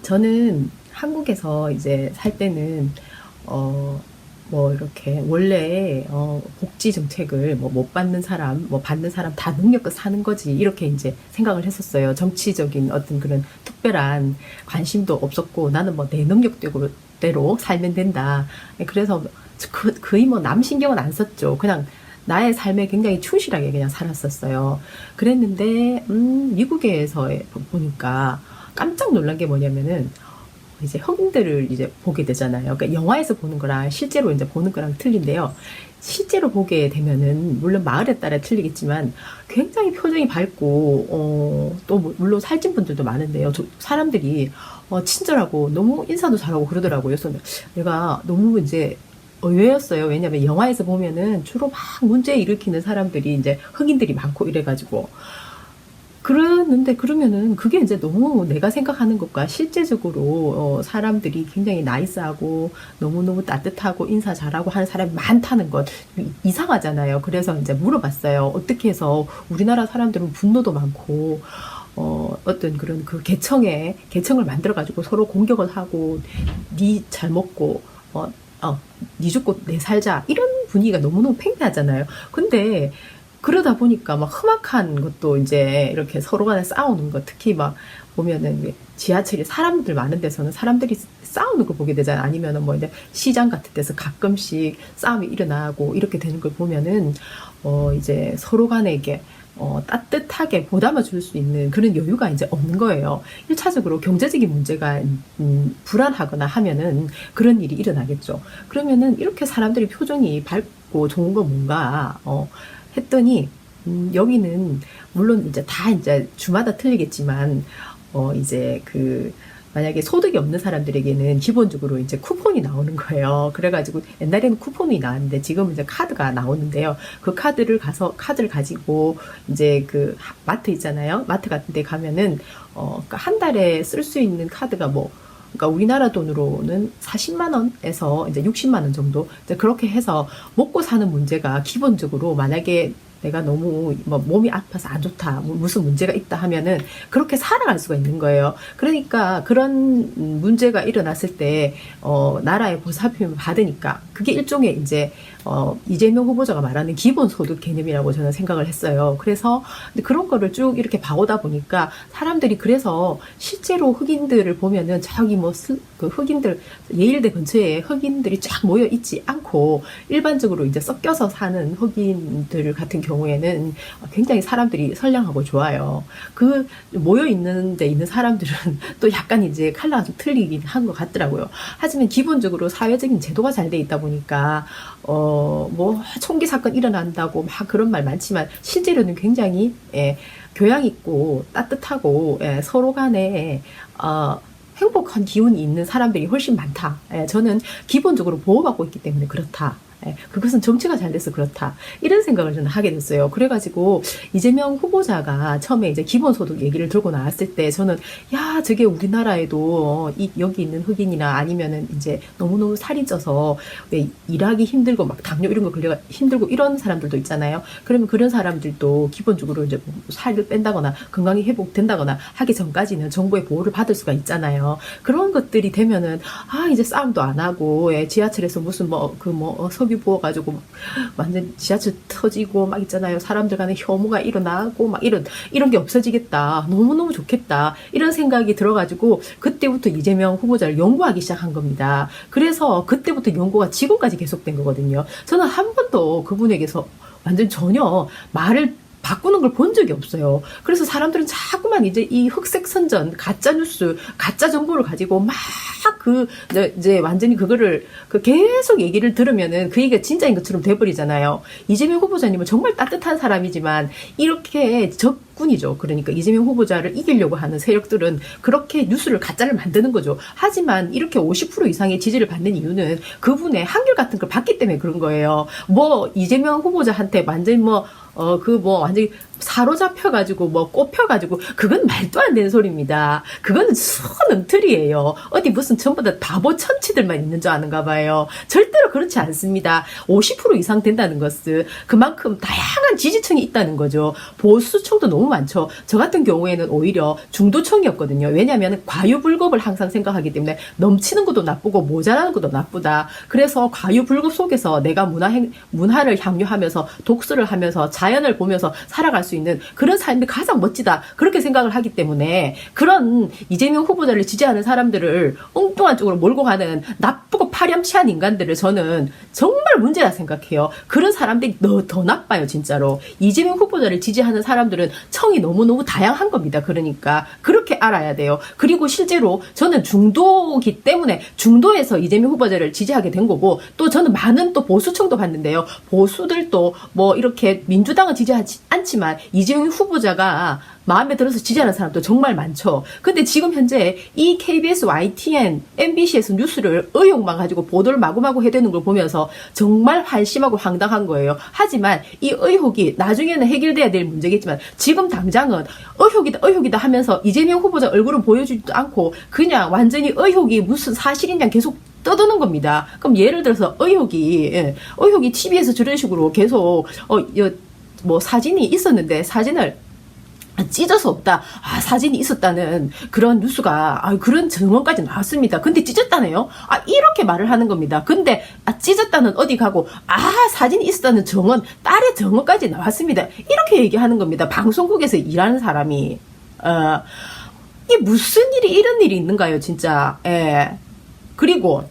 저는 한국에서 이제 살 때는 뭐 이렇게 원래 복지 정책을 뭐 못 받는 사람, 뭐 받는 사람 다 능력껏 사는 거지 이렇게 이제 생각을 했었어요. 정치적인 어떤 그런 특별한 관심도 없었고 나는 뭐 내 능력대로 살면 된다. 그래서 거의 뭐 남 신경은 안 썼죠. 그냥 나의 삶에 굉장히 충실하게 그냥 살았었어요. 그랬는데 미국에서 보니까 깜짝 놀란 게 뭐냐면은 이제 흑인들을 이제 보게 되잖아요. 그러니까 영화에서 보는 거랑 실제로 이제 보는 거랑 틀린데요. 실제로 보게 되면은 물론 마을에 따라 틀리겠지만 굉장히 표정이 밝고 또 물론 살찐 분들도 많은데요. 사람들이 친절하고 너무 인사도 잘하고 그러더라고요. 그래서 내가 너무 이제 의외였어요. 왜냐면 영화에서 보면은 주로 막 문제 일으키는 사람들이 이제 흑인들이 많고 이래가지고 그러는데 그러면은 그게 이제 너무 내가 생각하는 것과 실제적으로 사람들이 굉장히 나이스하고 너무너무 따뜻하고 인사 잘하고 하는 사람이 많다는 것 이상하잖아요. 그래서 이제 물어봤어요. 어떻게 해서 우리나라 사람들은 분노도 많고 어떤 그런 그 계청을 만들어가지고 서로 공격을 하고 니 잘 먹고 니 죽고 내 살자 이런 분위기가 너무너무 팽배하잖아요. 근데 그러다 보니까 막 험악한 것도 이제 이렇게 서로 간에 싸우는 거 특히 막 보면은 지하철에 사람들 많은 데서는 사람들이 싸우는 걸 보게 되잖아요. 아니면은 뭐 이제 시장 같은 데서 가끔씩 싸움이 일어나고 이렇게 되는 걸 보면은 이제 서로 간에 이게 따뜻하게 보담아 줄 수 있는 그런 여유가 이제 없는 거예요. 1차적으로 경제적인 문제가 불안하거나 하면은 그런 일이 일어나겠죠. 그러면은 이렇게 사람들이 표정이 밝고 좋은 건 뭔가 했더니 여기는 물론 이제 다 이제 주마다 틀리겠지만 이제 그 만약에 소득이 없는 사람들에게는 기본적으로 이제 쿠폰이 나오는 거예요. 그래가지고 옛날에는 쿠폰이 나왔는데 지금은 이제 카드가 나오는데요. 그 카드를 가지고 이제 그 마트 있잖아요. 마트 같은 데 가면은 그러니까 한 달에 쓸 수 있는 카드가 뭐 그러니까 우리나라 돈으로는 40만 원에서 이제 60만 원 정도 이제 그렇게 해서 먹고 사는 문제가 기본적으로 만약에 내가 너무 뭐 몸이 아파서 안 좋다, 무슨 문제가 있다 하면은 그렇게 살아갈 수가 있는 거예요. 그러니까 그런 문제가 일어났을 때 나라의 보살핌을 받으니까 그게 일종의 이제 이재명 후보자가 말하는 기본소득 개념이라고 저는 생각을 했어요. 그래서 그런 거를 쭉 이렇게 봐오다 보니까 사람들이 그래서 실제로 흑인들을 보면은 저기 뭐 그 흑인들 예일대 근처에 흑인들이 쫙 모여 있지 않고 일반적으로 이제 섞여서 사는 흑인들 같은 경우에는 굉장히 사람들이 선량하고 좋아요. 그 모여 있는 데 있는 사람들은 또 약간 이제 컬러가 좀 틀리긴 한 것 같더라고요. 하지만 기본적으로 사회적인 제도가 잘 돼 있다 보니까 뭐 총기 사건 일어난다고 막 그런 말 많지만 실제로는 굉장히 교양 있고 따뜻하고 서로 간에 행복한 기운이 있는 사람들이 훨씬 많다. 저는 기본적으로 보호받고 있기 때문에 그렇다. 그것은 정치가 잘 돼서 그렇다. 이런 생각을 저는 하게 됐어요. 그래가지고 이재명 후보자가 처음에 이제 기본소득 얘기를 들고 나왔을 때 저는 야 저게 우리나라에도 여기 있는 흑인이나 아니면은 이제 너무너무 살이 쪄서 왜 일하기 힘들고 막 당뇨 이런 거 걸려 힘들고 이런 사람들도 있잖아요. 그러면 그런 사람들도 기본적으로 이제 살을 뺀다거나 건강이 회복된다거나 하기 전까지는 정부의 보호를 받을 수가 있잖아요. 그런 것들이 되면은 이제 싸움도 안 하고 지하철에서 무슨 석유 부어가지고 막 완전 지하철 터지고 막 있잖아요. 사람들 간에 혐오가 일어나고 막 이런 게 없어지겠다. 너무너무 좋겠다. 이런 생각이 들어가지고 그때부터 이재명 후보자를 연구하기 시작한 겁니다. 그래서 그때부터 연구가 지금까지 계속된 거거든요. 저는 한 번도 그분에게서 완전 전혀 말을 바꾸는 걸 본 적이 없어요. 그래서 사람들은 자꾸만 이제 이 흑색 선전, 가짜 뉴스, 가짜 정보를 가지고 막 이제 완전히 그거를 계속 얘기를 들으면은 그 얘기가 진짜인 것처럼 돼버리잖아요. 이재명 후보자님은 정말 따뜻한 사람이지만 이렇게 적군이죠. 그러니까 이재명 후보자를 이기려고 하는 세력들은 그렇게 뉴스를 가짜를 만드는 거죠. 하지만 이렇게 50% 이상의 지지를 받는 이유는 그분의 한결 같은 걸 봤기 때문에 그런 거예요. 뭐 이재명 후보자한테 완전히 그 뭐 완전히 사로잡혀가지고 뭐 꼽혀가지고 그건 말도 안 되는 소리입니다. 그거는 수능틀이에요. 어디 무슨 전부 다 바보 천치들만 있는 줄 아는가 봐요. 절대로 그렇지 않습니다. 50% 이상 된다는 것은 그만큼 다양한 지지층이 있다는 거죠. 보수층도 너무 많죠. 저 같은 경우에는 오히려 중도층이었거든요. 왜냐하면 과유불급을 항상 생각하기 때문에 넘치는 것도 나쁘고 모자라는 것도 나쁘다. 그래서 과유불급 속에서 내가 문화를 향유하면서 독서를 하면서 자연을 보면서 살아갈 수 있는 그런 삶이 가장 멋지다. 그렇게 생각을 하기 때문에 그런 이재명 후보자를 지지하는 사람들을 엉뚱한 쪽으로 몰고 가는 나쁘고 파렴치한 인간들을 저는 정말 문제라 생각해요. 그런 사람들이 더 나빠요, 진짜로. 이재명 후보자를 지지하는 사람들은 청이 너무너무 다양한 겁니다. 그러니까 그렇게 알아야 돼요. 그리고 실제로 저는 중도기 때문에 중도에서 이재명 후보자를 지지하게 된 거고, 또 저는 많은 또 보수층도 봤는데요. 보수들도 뭐 이렇게 민주당은 지지하지 않지만 이재명 후보자가 마음에 들어서 지지하는 사람도 정말 많죠. 근데 지금 현재 이 KBS, YTN, MBC에서 뉴스를 의혹만 가지고 보도를 마구마구 해대는 걸 보면서 정말 한심하고 황당한 거예요. 하지만 이 의혹이 나중에는 해결돼야 될 문제겠지만 지금 당장은 의혹이다 하면서 이재명 후보자 얼굴은 보여주지도 않고 그냥 완전히 의혹이 무슨 사실이냐 계속 떠드는 겁니다. 그럼 예를 들어서 의혹이 TV에서 저런 식으로 계속 뭐 사진이 있었는데 사진을 찢어서 없다. 사진이 있었다는 그런 뉴스가, 그런 증언까지 나왔습니다. 근데 찢었다네요? 이렇게 말을 하는 겁니다. 근데, 찢었다는 어디 가고, 사진이 있었다는 증언, 딸의 증언까지 나왔습니다. 이렇게 얘기하는 겁니다. 방송국에서 일하는 사람이. 이게 무슨 이런 일이 있는가요, 진짜. 그리고,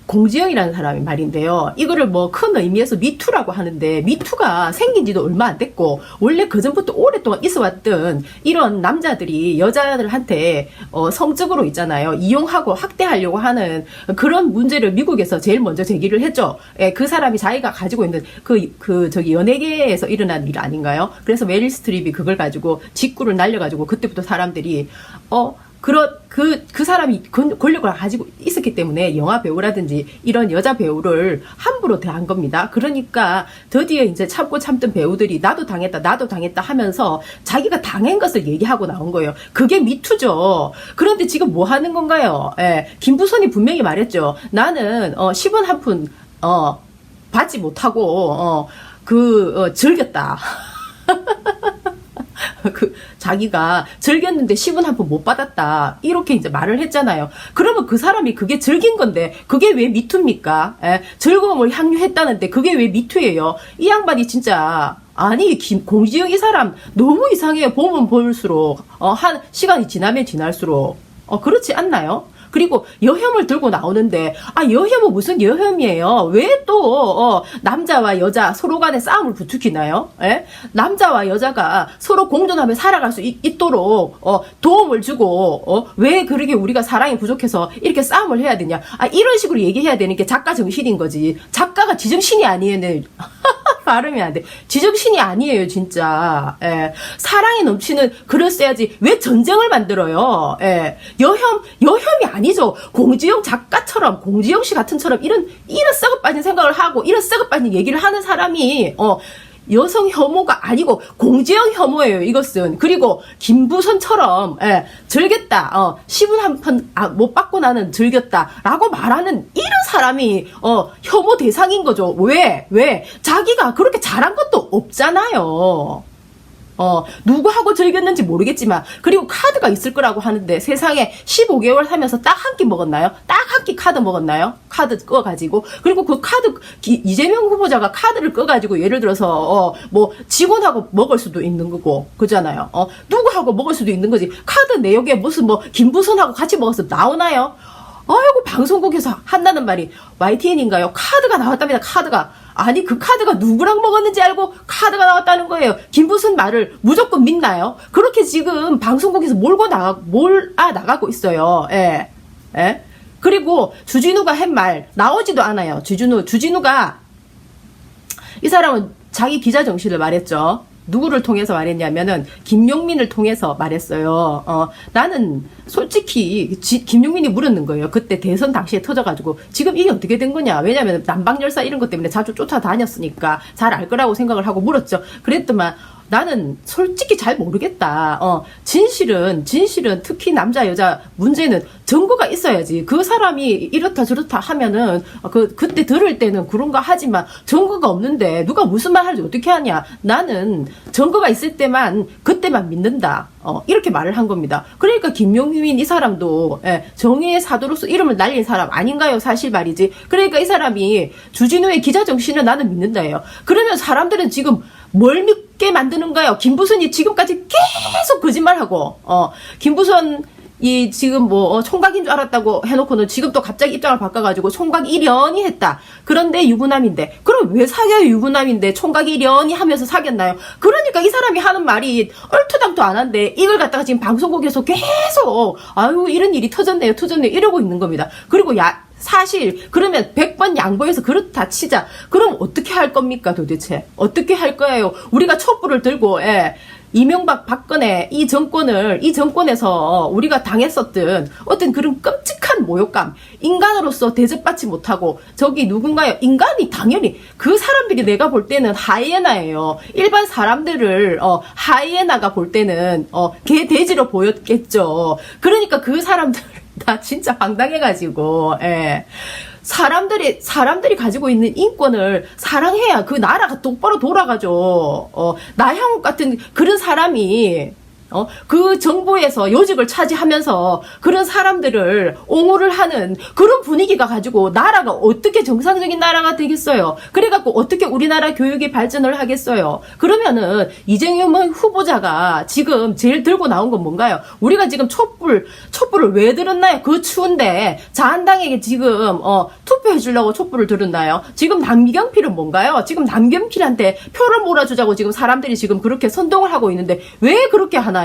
공지영이라는 사람이 말인데요. 이거를 뭐 큰 의미에서 미투라고 하는데 미투가 생긴 지도 얼마 안 됐고 원래 그전부터 오랫동안 있어왔던 이런 남자들이 여자들한테 성적으로 있잖아요. 이용하고 학대하려고 하는 그런 문제를 미국에서 제일 먼저 제기를 했죠. 그 사람이 자기가 가지고 있는 저기 연예계에서 일어난 일 아닌가요? 그래서 메릴 스트립이 그걸 가지고 직구를 날려가지고 그때부터 사람들이 그 사람이 권력을 가지고 있었기 때문에 영화 배우라든지 이런 여자 배우를 함부로 대한 겁니다. 그러니까 드디어 이제 참고 참던 배우들이 나도 당했다 하면서 자기가 당한 것을 얘기하고 나온 거예요. 그게 미투죠. 그런데 지금 뭐 하는 건가요? 김부선이 분명히 말했죠. 나는 10원 한 푼 받지 못하고 즐겼다. 자기가 즐겼는데 10원 한 푼 못 받았다. 이렇게 이제 말을 했잖아요. 그러면 그 사람이 그게 즐긴 건데, 그게 왜 미투입니까? 즐거움을 향유했다는데, 그게 왜 미투예요? 이 양반이 진짜, 공지영 이 사람 너무 이상해요. 보면 볼수록. 시간이 지나면 지날수록. 그렇지 않나요? 그리고 여혐을 들고 나오는데 여혐은 무슨 여혐이에요? 왜 또 남자와 여자 서로 간에 싸움을 부추기나요? 남자와 여자가 서로 공존하며 살아갈 수 있도록 도움을 주고 왜 그렇게 우리가 사랑이 부족해서 이렇게 싸움을 해야 되냐? 이런 식으로 얘기해야 되는 게 작가 정신인 거지. 작가가 지정신이 아니에요. 발음이 안 돼. 지정신이 아니에요, 진짜. 사랑이 넘치는 글을 써야지. 왜 전쟁을 만들어요? 여혐이 아니죠. 공지영 작가처럼, 공지영 씨 같은처럼 이런 썩어 빠진 생각을 하고, 이런 썩어 빠진 얘기를 하는 사람이, 여성 혐오가 아니고 공지영 혐오예요, 이것은. 그리고 김부선처럼 즐겼다. 10원 한 푼 못 받고 나는 즐겼다 라고 말하는 이런 사람이 혐오 대상인 거죠. 왜? 자기가 그렇게 잘한 것도 없잖아요. 누구하고 즐겼는지 모르겠지만, 그리고 카드가 있을 거라고 하는데 세상에 15개월 살면서 딱 한 끼 먹었나요? 딱 한 끼 카드 먹었나요? 카드 꺼가지고. 그리고 그 카드, 이재명 후보자가 카드를 꺼가지고 예를 들어서, 뭐, 직원하고 먹을 수도 있는 거고, 그잖아요. 누구하고 먹을 수도 있는 거지. 카드 내역에 무슨 뭐, 김부선하고 같이 먹었으면 나오나요? 아이고, 방송국에서 한다는 말이, YTN인가요? 카드가 나왔답니다, 카드가. 아니, 그 카드가 누구랑 먹었는지 알고 카드가 나왔다는 거예요. 김부선 말을 무조건 믿나요? 그렇게 지금 방송국에서 나가고 있어요. 그리고 주진우가 한 말 나오지도 않아요. 주진우가 이 사람은 자기 기자 정신을 말했죠. 누구를 통해서 말했냐면은 김용민을 통해서 말했어요. 나는 솔직히 김용민이 물었는 거예요. 그때 대선 당시에 터져가지고 지금 이게 어떻게 된 거냐. 왜냐면 난방열사 이런 것 때문에 자주 쫓아다녔으니까 잘 알 거라고 생각을 하고 물었죠. 그랬더만 나는 솔직히 잘 모르겠다. 진실은 특히 남자 여자 문제는 증거가 있어야지. 그 사람이 이렇다 저렇다 하면은 그때 들을 때는 그런가 하지만 증거가 없는데 누가 무슨 말 하는지 어떻게 하냐. 나는 증거가 있을 때만 그때만 믿는다. 이렇게 말을 한 겁니다. 그러니까 김용민 이 사람도 정의의 사도로서 이름을 날린 사람 아닌가요? 사실 말이지. 그러니까 이 사람이 주진우의 기자 정신을 나는 믿는다예요. 그러면 사람들은 지금 뭘 믿게 만드는가요? 김부선이 지금까지 계속 거짓말하고 김부선이 지금 뭐 총각인 줄 알았다고 해놓고는 지금 또 갑자기 입장을 바꿔가지고 총각 1연이 했다. 그런데 유부남인데 그럼 왜 사귀어요? 유부남인데 총각 1연이 하면서 사귀었나요? 그러니까 이 사람이 하는 말이 얼토당토 안 한데 이걸 갖다가 지금 방송국에서 계속 아유 이런 일이 터졌네요 이러고 있는 겁니다. 그리고 사실 그러면 100번 양보해서 그렇다 치자. 그럼 어떻게 할 겁니까 도대체? 어떻게 할 거예요? 우리가 촛불을 들고 이명박 박근혜 이 정권에서 우리가 당했었던 어떤 그런 끔찍한 모욕감, 인간으로서 대접받지 못하고 저기 누군가요? 인간이 당연히 그 사람들이 내가 볼 때는 하이에나예요. 일반 사람들을 하이에나가 볼 때는 개 돼지로 보였겠죠. 그러니까 그 사람들 나 진짜 황당해가지고, 사람들이 가지고 있는 인권을 사랑해야 그 나라가 똑바로 돌아가죠. 나향욱 같은 그런 사람이, 그 정부에서 요직을 차지하면서 그런 사람들을 옹호를 하는 그런 분위기가 가지고 나라가 어떻게 정상적인 나라가 되겠어요? 그래갖고 어떻게 우리나라 교육이 발전을 하겠어요? 그러면은 이재명 후보자가 지금 제일 들고 나온 건 뭔가요? 우리가 지금 촛불을 왜 들었나요? 그 추운데 자한당에게 지금 투표해 주려고 촛불을 들었나요? 지금 남경필은 뭔가요? 지금 남경필한테 표를 몰아주자고 지금 사람들이 지금 그렇게 선동을 하고 있는데 왜 그렇게 하나요?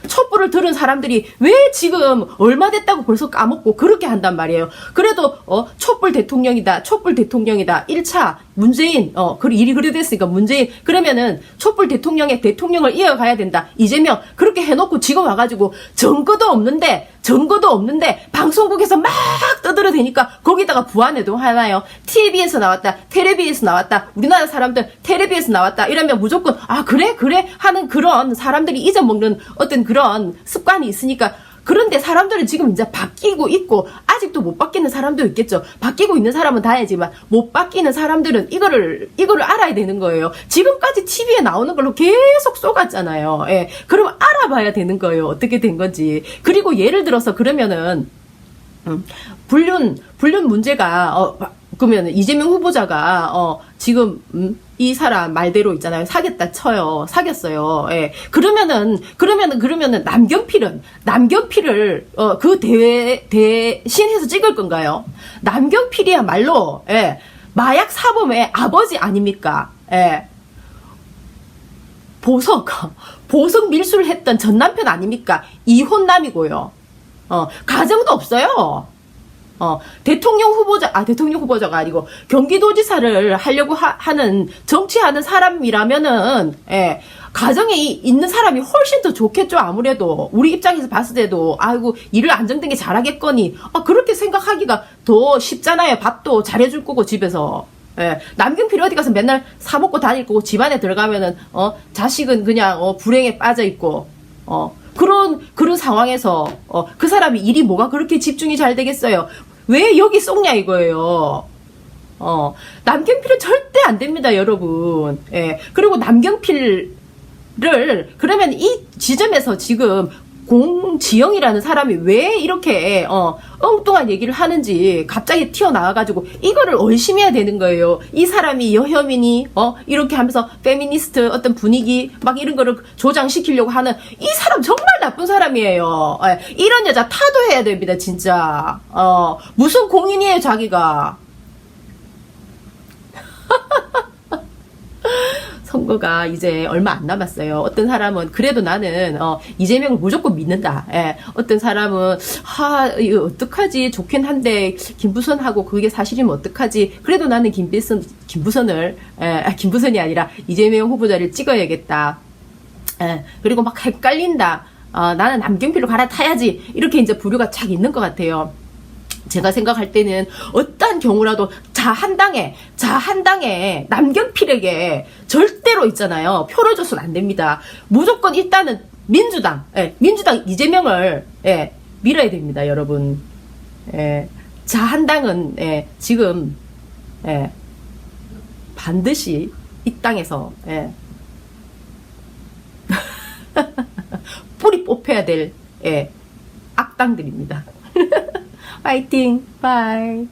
촛불을 들은 사람들이 왜 지금 얼마 됐다고 벌써 까먹고 그렇게 한단 말이에요. 그래도 촛불 대통령이다 1차 문재인 일이 그래 됐으니까 문재인 그러면은 촛불 대통령을 이어가야 된다. 이재명 그렇게 해놓고 지금 와가지고 증거도 없는데 방송국에서 막 떠들어대니까 거기다가 부안해도 하나요? TV에서 나왔다 텔레비에서 나왔다 우리나라 사람들 텔레비에서 나왔다 이러면 무조건 그래 하는 그런 사람들이 잊어먹는 어떤 그런 습관이 있으니까. 그런데 사람들은 지금 이제 바뀌고 있고 아직도 못 바뀌는 사람도 있겠죠. 바뀌고 있는 사람은 다행이지만 못 바뀌는 사람들은 이거를 알아야 되는 거예요. 지금까지 TV에 나오는 걸로 계속 쏘갔잖아요. 그럼 알아봐야 되는 거예요. 어떻게 된 건지. 그리고 예를 들어서 그러면은 불륜 문제가 그러면 이재명 후보자가 지금 이 사람 말대로 있잖아요. 사귀었다 쳐요. 사귀었어요. 그러면은 남경필을 그 대신해서 찍을 건가요? 남경필이야말로 마약 사범의 아버지 아닙니까? 보석 밀수를 했던 전 남편 아닙니까? 이혼남이고요. 가정도 없어요. 대통령 후보자가 아니고 경기도지사를 하려고 정치하는 사람이라면은 가정에 있는 사람이 훨씬 더 좋겠죠. 아무래도 우리 입장에서 봤을 때도 아이고 일을 안정되게 잘하겠거니 그렇게 생각하기가 더 쉽잖아요. 밥도 잘해줄 거고 집에서. 남경필이 어디 가서 맨날 사먹고 다닐 거고 집안에 들어가면은 자식은 그냥 불행에 빠져 있고 그런 상황에서 그 사람이 일이 뭐가 그렇게 집중이 잘 되겠어요. 왜 여기 쏙냐 이거예요. 남경필은 절대 안 됩니다, 여러분. 그리고 남경필을 그러면 이 지점에서 지금 공지영이라는 사람이 왜 이렇게 엉뚱한 얘기를 하는지 갑자기 튀어나와가지고 이거를 의심해야 되는 거예요. 이 사람이 여혐이니 이렇게 하면서 페미니스트 어떤 분위기 막 이런 거를 조장시키려고 하는 이 사람 정말 나쁜 사람이에요. 이런 여자 타도해야 됩니다, 진짜. 무슨 공인이에요, 자기가. 선거가 이제 얼마 안 남았어요. 어떤 사람은 그래도 나는 이재명을 무조건 믿는다. 예. 어떤 사람은 이거 어떡하지? 좋긴 한데 김부선하고 그게 사실이면 어떡하지? 그래도 나는 김부선을 김부선이 아니라 이재명 후보자를 찍어야겠다. 예. 그리고 막 헷갈린다. 나는 남경필로 갈아타야지. 이렇게 이제 부류가 착 있는 것 같아요. 제가 생각할 때는 어떠한 경우라도 한 당에 남경필에게 절대로 있잖아요. 표를 줘서는 안 됩니다. 무조건 일단은 민주당 이재명을 밀어야 됩니다, 여러분. 한 당은 지금 반드시 이 땅에서 뿌리 뽑혀야 될 악당들입니다. 파이팅! 바이!